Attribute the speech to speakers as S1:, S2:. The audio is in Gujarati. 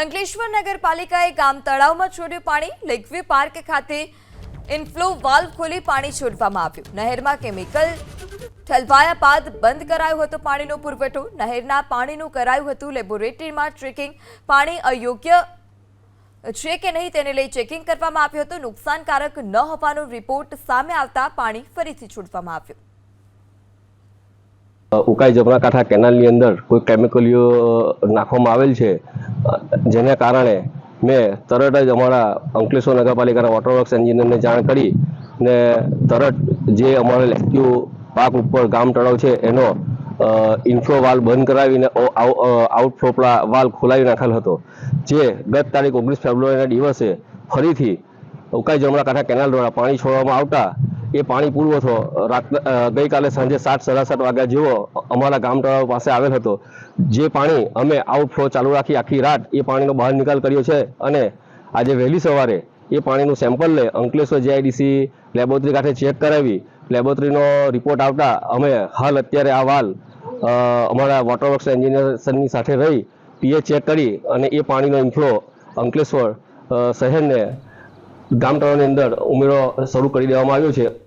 S1: અંકલેશ્વર નગરપાલિકાએ ગામ તળાવમાં છોડ્યું પાણી। લેકવ્યુ પાર્ક ખાતે ઇનફ્લો વાલ્વ ખોલી પાણી છોડવામાં આવ્યું। નહેરમાં કેમિકલ ઠલવાયા બાદ બંધ કરાયો હતો પાણીનો પુરવઠો। નહેરના પાણીનું કરાયું હતું લેબોરેટરીમાં ટ્રેકિંગ। પાણી અયોગ્ય છે કે નહીં તેને લઈ ચેકિંગ કરવામાં આવ્યું હતું। નુકસાનકારક ન હોવાનો રિપોર્ટ સામે આવતા પાણી ફરીથી છોડવામાં આવ્યું।
S2: ઉકાઈ જમણાકાંઠા કેનાલની અંદર કોઈ કેમિકલીઓ નાખવામાં આવેલ છે, જેને કારણે મેં તરત જ અમારા અંકલેશ્વર નગરપાલિકાના વોટર વર્ક્સ એન્જિનિયરને જાણ કરી ને તરત જે અમારા લેકવ્યુ પાર્ક ઉપર ગામ તળાવ છે એનો ઇનફ્લો વાલ્વ બંધ કરાવીને આઉટફ્લો વાલ્વ ખોલાવી નાખેલ હતો, જે ગત તારીખ 19 ફેબ્રુઆરીના દિવસે ફરીથી ઉકાઈ જમણાકાંઠા કેનાલ દ્વારા પાણી છોડવામાં આવતા એ પાણી પુરવઠો ગઈકાલે સાંજે 7:30 વાગ્યા જેવો અમારા ગામ તળાવ પાસે આવેલ હતો। જે પાણી અમે આઉટફ્લો ચાલુ રાખી આખી રાત એ પાણીનો બહાર નિકાલ કર્યો છે અને આજે વહેલી સવારે એ પાણીનું સેમ્પલ લઈ અંકલેશ્વર જીઆઈડીસી લેબોરેટરી ખાતે ચેક કરાવી લેબોરેટરીનો રિપોર્ટ આવતા અમે હાલ અત્યારે આ વાલ અમારા વોટર વર્ક્સ એન્જિનિયરની સાથે રહી પીએચ ચેક કરી અને એ પાણીનો ઇનફ્લો અંકલેશ્વર શહેરને ગામ તળાવની અંદર ઉમેરો શરૂ કરી દેવામાં આવ્યો છે।